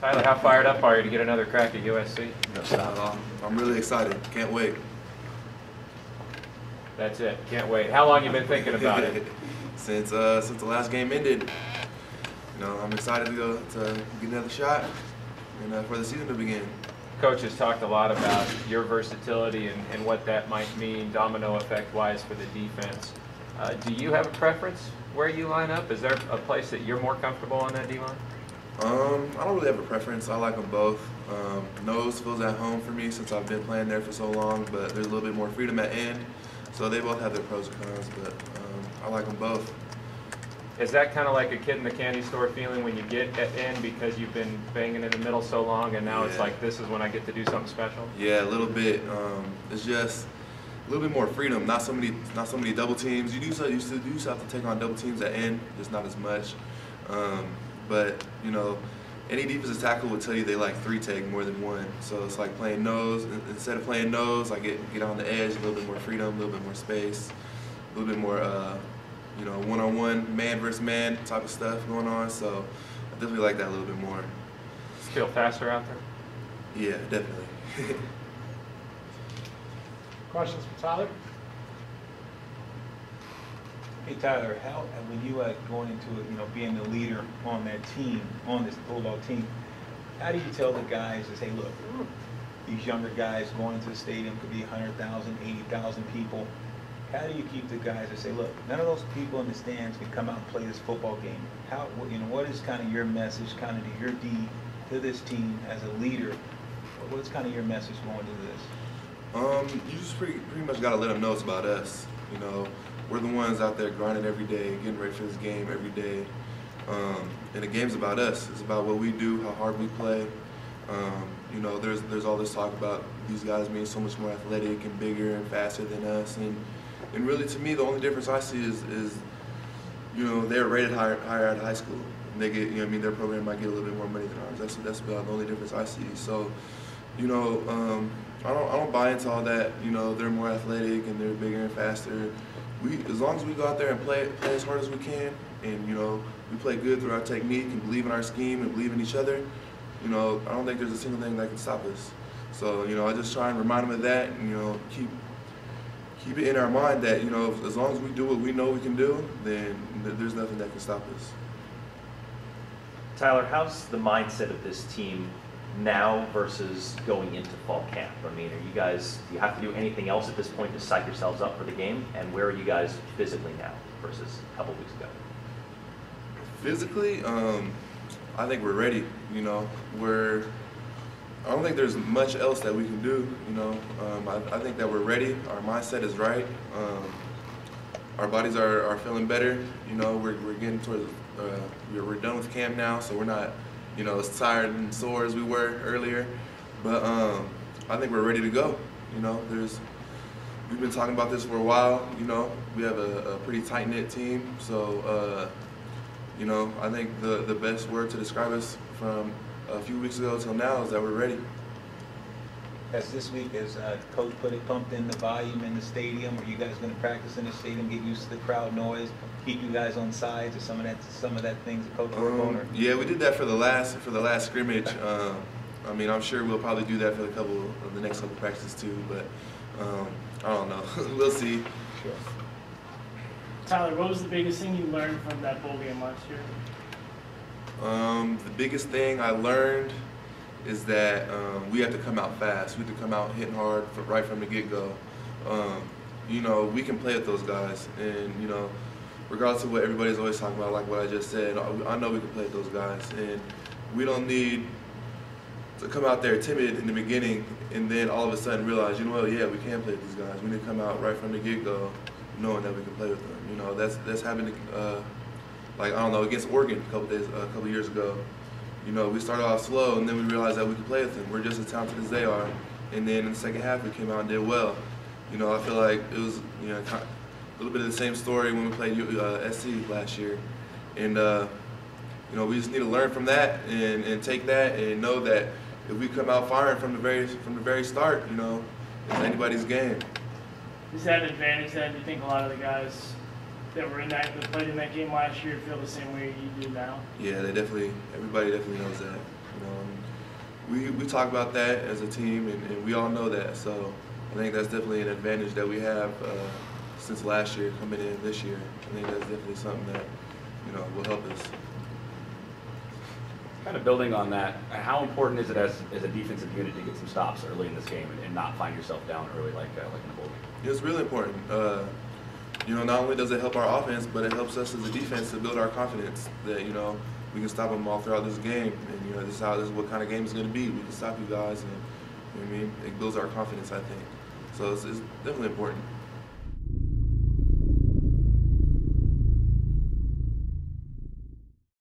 Tyler, how fired up are you to get another crack at USC? I'm really excited. Can't wait. That's it. Can't wait. How long you been thinking about it? Since the last game ended. I'm excited to get another shot and for the season to begin. Coach has talked a lot about your versatility and what that might mean domino effect wise for the defense. Do you have a preference where you line up? Is there a place that you're more comfortable on that D-line? I don't really have a preference. I like them both. Nose feels at home for me since I've been playing there for so long, but there's a little bit more freedom at end. So they both have their pros and cons, but I like them both. Is that kind of like a kid in the candy store feeling when you get at end because you've been banging in the middle so long and now it's like this is when I get to do something special? Yeah, a little bit. It's just a little bit more freedom. Not so many double teams. You used to have to take on double teams at end, just not as much. But any defensive tackle would tell you they like 3-tag more than one. So it's like playing nose. Instead of playing nose, I get on the edge, a little bit more freedom, a little bit more space, a little bit more one-on-one, man versus man type of stuff going on. So I definitely like that a little bit more. Feel faster out there? Yeah, definitely. Questions for Tyler? Hey Tyler, when you are going into it, being the leader on that team, on this Bulldog team, how do you tell the guys to say, look, these younger guys going to the stadium could be 100,000, 80,000 people. How do you keep the guys to say, look, none of those people in the stands can come out and play this football game? What is kind of your message, kind of to this team as a leader? What's kind of your message going to this? You just pretty much got to let them know it's about us. We're the ones out there grinding every day, getting ready for this game every day. And the game's about us. It's about what we do, how hard we play. There's all this talk about these guys being so much more athletic and bigger and faster than us. And really, to me, the only difference I see is they're rated higher out of high school. And they get, their program might get a little bit more money than ours. That's about the only difference I see. So, I don't buy into all that. They're more athletic and they're bigger and faster. As long as we go out there and play as hard as we can, and we play good through our technique and believe in our scheme and believe in each other, I don't think there's a single thing that can stop us. So I just try and remind them of that, and keep it in our mind that as long as we do what we know we can do, then there's nothing that can stop us. Tyler, how's the mindset of this team now versus going into fall camp? I mean, do you have to do anything else at this point to psych yourselves up for the game? And where are you guys physically now versus a couple weeks ago? Physically, I think we're ready. I don't think there's much else that we can do. I think that we're ready. Our mindset is right. Our bodies are feeling better. We're getting towards we're done with camp now, so we're not as tired and sore as we were earlier. But I think we're ready to go. We've been talking about this for a while. We have a pretty tight-knit team. So, I think the best word to describe us from a few weeks ago till now is that we're ready. As this week, as Coach pumped in the volume in the stadium, are you guys going to practice in the stadium, get used to the crowd noise, keep you guys on sides, or some of that things that Coach worked on? Yeah, we did that for the last scrimmage. I'm sure we'll probably do that for the next couple practices too, but I don't know. We'll see. Sure. Tyler, what was the biggest thing you learned from that bowl game last year? The biggest thing I learned is that we have to come out fast. We have to come out hitting hard right from the get-go. We can play with those guys, and regardless of what everybody's always talking about, like what I just said, I know we can play with those guys, and we don't need to come out there timid in the beginning and then all of a sudden realize, yeah, we can play with these guys. We need to come out right from the get-go knowing that we can play with them. That's happened against Oregon a couple years ago. We started off slow and then we realized that we could play with them. We're just as talented as they are. And then in the second half we came out and did well. I feel like it was a little bit of the same story when we played SC last year. And we just need to learn from that and take that and know that if we come out firing from the very start, it's anybody's game. Is that an advantage that you think a lot of the guys that played in that game last year feel the same way you do now? Yeah, everybody definitely knows that. You know, and we talk about that as a team, and we all know that. So I think that's definitely an advantage that we have since last year coming in this year. I think that's definitely something that, you know, will help us. Kind of building on that, how important is it as a defensive unit to get some stops early in this game and not find yourself down early like in the bowl game? It's really important. You know, not only does it help our offense, but it helps us as a defense to build our confidence that, you know, we can stop them all throughout this game. And, you know, this is what kind of game it's going to be. We can stop you guys, and, you know what I mean? It builds our confidence, I think. So it's definitely important.